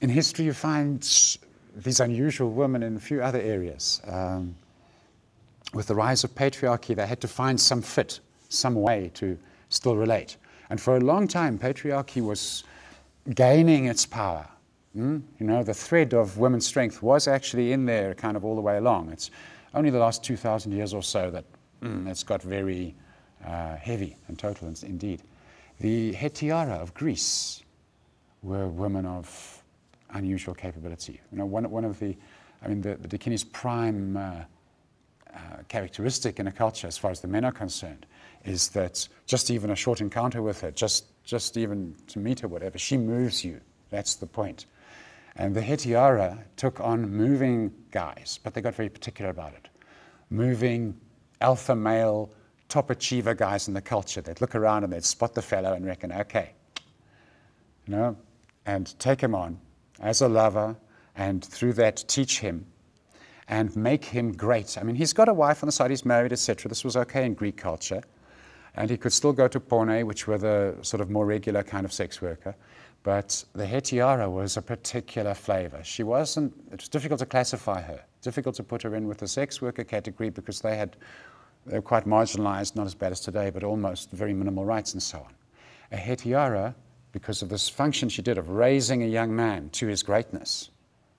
In history, you find these unusual women in a few other areas. With the rise of patriarchy, they had to find some fit, some way to still relate. And for a long time, patriarchy was gaining its power. You know, the thread of women's strength was actually in there kind of all the way along. It's only the last 2,000 years or so that it's got very heavy and total indeed. The Hetiara of Greece were women of unusual capability. You know, one of the Dakinis' prime characteristic in a culture, as far as the men are concerned, is that just even a short encounter with her, just even to meet her, whatever, she moves you. That's the point. And the Hetiara took on moving guys, but they got very particular about it. Moving alpha male, top achiever guys in the culture. They'd look around and they'd spot the fellow and reckon, okay, you know, and take him on as a lover, and through that teach him and make him great. I mean, he's got a wife on the side, he's married, etc. This was okay in Greek culture. And he could still go to porne, which were the sort of more regular kind of sex worker. But the Hetiara was a particular flavor. It was difficult to classify her, difficult to put her in with the sex worker category because they were quite marginalized, not as bad as today, but almost very minimal rights and so on. A Hetiara, because of this function she did of raising a young man to his greatness.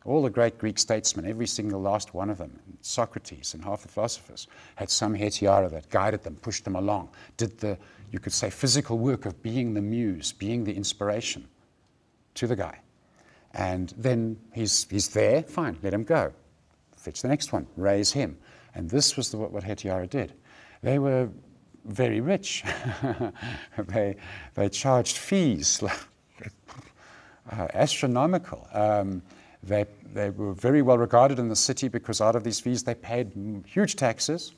All the great Greek statesmen, every single last one of them, Socrates and half the philosophers, had some Hetiara that guided them, pushed them along, did the, you could say, physical work of being the muse, being the inspiration to the guy. And then he's there, fine, let him go. Fetch the next one, raise him. And this was what Hetiara did. They were very rich. they charged fees, astronomical. They were very well regarded in the city because out of these fees they paid huge taxes,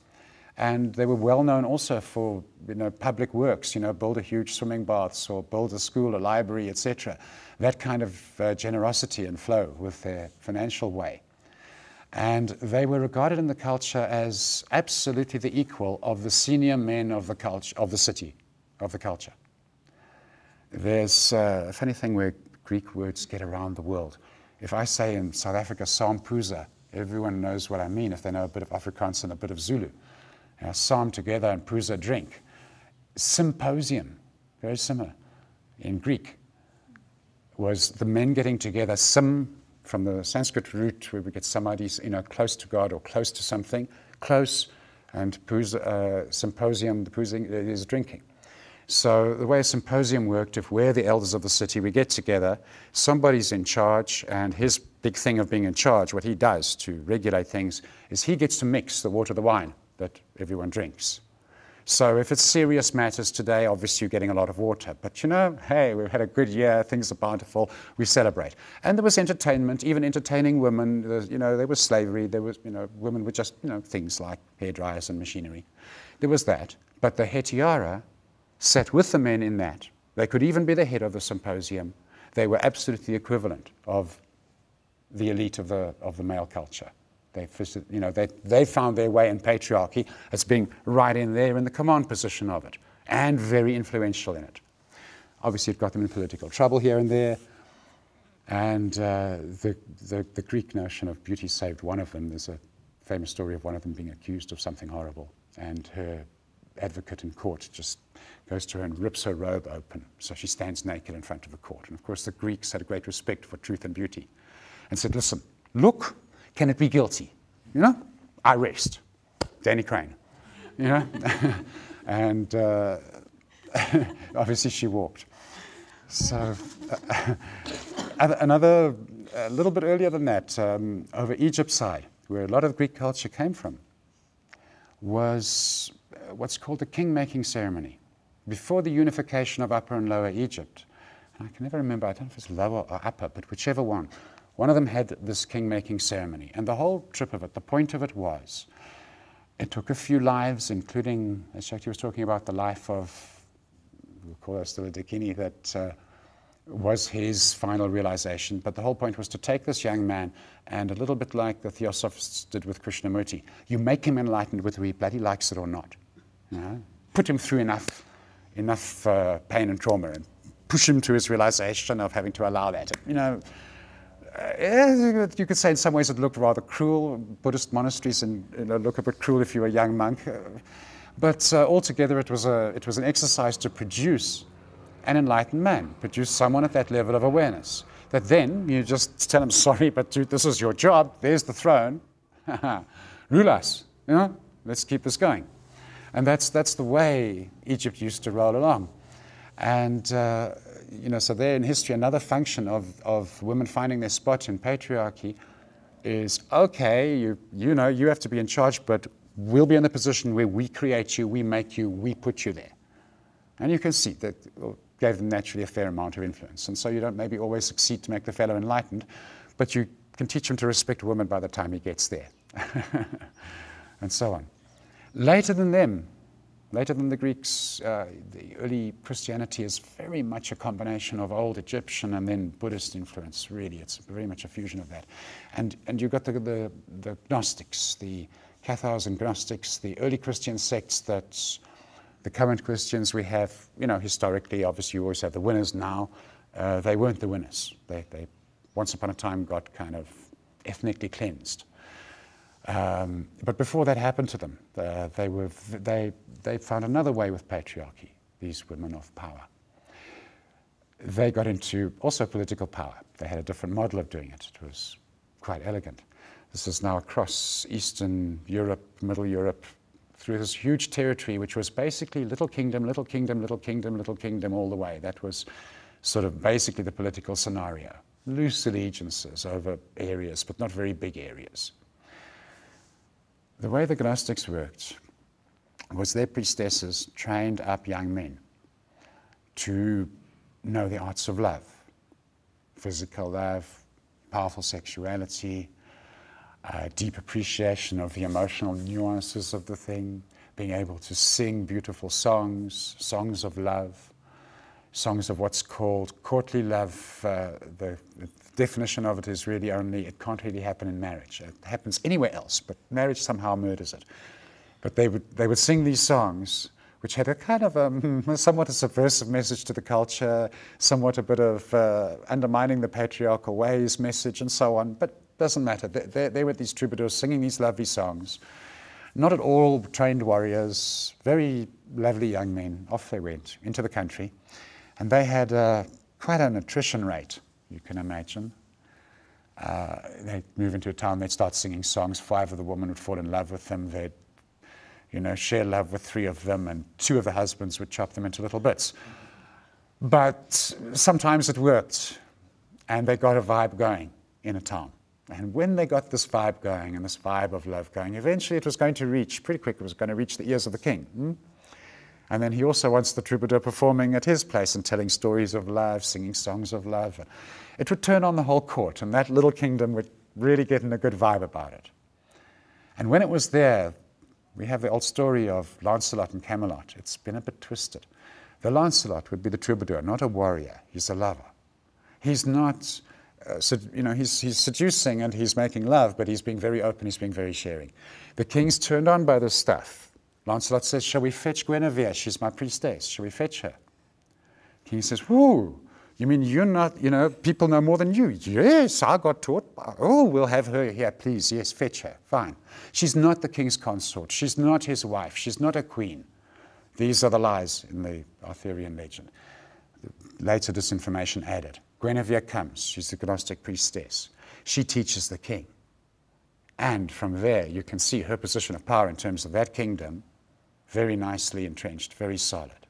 and they were well known also for, you know, public works, you know, build a huge swimming baths or build a school, a library, etc. That kind of generosity and flow with their financial way. And they were regarded in the culture as absolutely the equal of the senior men of the culture, of the city, of the culture. There's a funny thing where Greek words get around the world. If I say in South Africa, Sampuza, everyone knows what I mean if they know a bit of Afrikaans and a bit of Zulu. Sam together and Puza drink. Symposium, very similar. In Greek, was the men getting together, sim, from the Sanskrit root where we get samadhis, you know, close to God or close to something, close, and symposium, the poozing is drinking. So the way a symposium worked, if we're the elders of the city, we get together, somebody's in charge, and his big thing of being in charge, what he does to regulate things, is he gets to mix the water, the wine that everyone drinks. So if it's serious matters today, obviously you're getting a lot of water. But you know, hey, we've had a good year, things are bountiful, we celebrate. And there was entertainment, even entertaining women, you know, there was slavery, there was, you know, women were just, you know, things like hairdryers and machinery. There was that. But the Hetiara sat with the men in that. They could even be the head of the symposium. They were absolutely equivalent of the elite of the male culture. They found their way in patriarchy as being right in there in the command position of it, and very influential in it. Obviously, it got them in political trouble here and there, and the Greek notion of beauty saved one of them. There's a famous story of one of them being accused of something horrible, and her advocate in court just goes to her and rips her robe open, so she stands naked in front of the court. And of course, the Greeks had a great respect for truth and beauty, and said, "Listen, look. Can it be guilty? You know, I rest." Danny Crane, you know, and obviously she walked. So another, a little bit earlier than that, over Egypt's side, where a lot of Greek culture came from, was what's called the king-making ceremony. Before the unification of Upper and Lower Egypt, and I can never remember, I don't know if it's Lower or Upper, but whichever one of them had this king-making ceremony. And the whole trip of it, the point of it was, it took a few lives, including, as Shakti was talking about, the life of, we'll call her still a Dakini, that was his final realization. But the whole point was to take this young man, and a little bit like the Theosophists did with Krishnamurti, you make him enlightened whether he bloody likes it or not. You know? Put him through enough pain and trauma, and push him to his realization of having to allow that. You know, You could say in some ways it looked rather cruel. Buddhist monasteries look a bit cruel if you're a young monk. But altogether it was an exercise to produce an enlightened man, produce someone at that level of awareness. That then you just tell him, sorry, but dude, this is your job. There's the throne. Rule us. Let's keep this going. And that's the way Egypt used to roll along. And so there in history, another function of women finding their spot in patriarchy is, okay, you have to be in charge, but we'll be in the position where we create you, we make you, we put you there. And you can see that gave them naturally a fair amount of influence. And so you don't maybe always succeed to make the fellow enlightened, but you can teach him to respect a woman by the time he gets there. And so on. Later than the Greeks, the early Christianity is very much a combination of old Egyptian and then Buddhist influence, really. It's very much a fusion of that. And you've got the Gnostics, the Cathars and Gnostics, the early Christian sects that the current Christians we have, historically, obviously you always have the winners now. They weren't the winners. They once upon a time got kind of ethnically cleansed. But before that happened to them, they found another way with patriarchy, these women of power. They got into also political power. They had a different model of doing it. It was quite elegant. This is now across Eastern Europe, Middle Europe, through this huge territory, which was basically little kingdom, little kingdom, little kingdom, little kingdom all the way. That was sort of basically the political scenario. Loose allegiances over areas, but not very big areas. The way the Gnostics worked was their priestesses trained up young men to know the arts of love, physical love, powerful sexuality, deep appreciation of the emotional nuances of the thing, being able to sing beautiful songs, songs of love, songs of what's called courtly love. The definition of it is really only, it can't really happen in marriage. It happens anywhere else, but marriage somehow murders it. But they would sing these songs, which had a kind of somewhat a subversive message to the culture, somewhat a bit of undermining the patriarchal ways message and so on, but doesn't matter. They were these troubadours singing these lovely songs. Not at all trained warriors, very lovely young men. Off they went into the country. And they had quite an attrition rate, you can imagine. They'd move into a town, they'd start singing songs. 5 of the women would fall in love with them. They'd share love with 3 of them, and 2 of the husbands would chop them into little bits. But sometimes it worked, and they got a vibe going in a town. And when they got this vibe going and this vibe of love going, eventually it was going to reach, pretty quick, it was going to reach the ears of the king. And then he also wants the troubadour performing at his place and telling stories of love, singing songs of love. It would turn on the whole court, and that little kingdom would really get in a good vibe about it. And when it was there, we have the old story of Lancelot and Camelot. It's been a bit twisted. The Lancelot would be the troubadour, not a warrior. He's a lover. He's not... he's seducing and he's making love, but he's being very open, he's being very sharing. The king's turned on by this stuff. Lancelot says, shall we fetch Guinevere? She's my priestess. Shall we fetch her? King says, whoo, you mean you're not, people know more than you? Yes, I got taught. Oh, we'll have her here, please. Yes, fetch her. Fine. She's not the king's consort. She's not his wife. She's not a queen. These are the lies in the Arthurian legend. Later disinformation added. Guinevere comes. She's the Gnostic priestess. She teaches the king. And from there, you can see her position of power in terms of that kingdom, very nicely entrenched, very solid.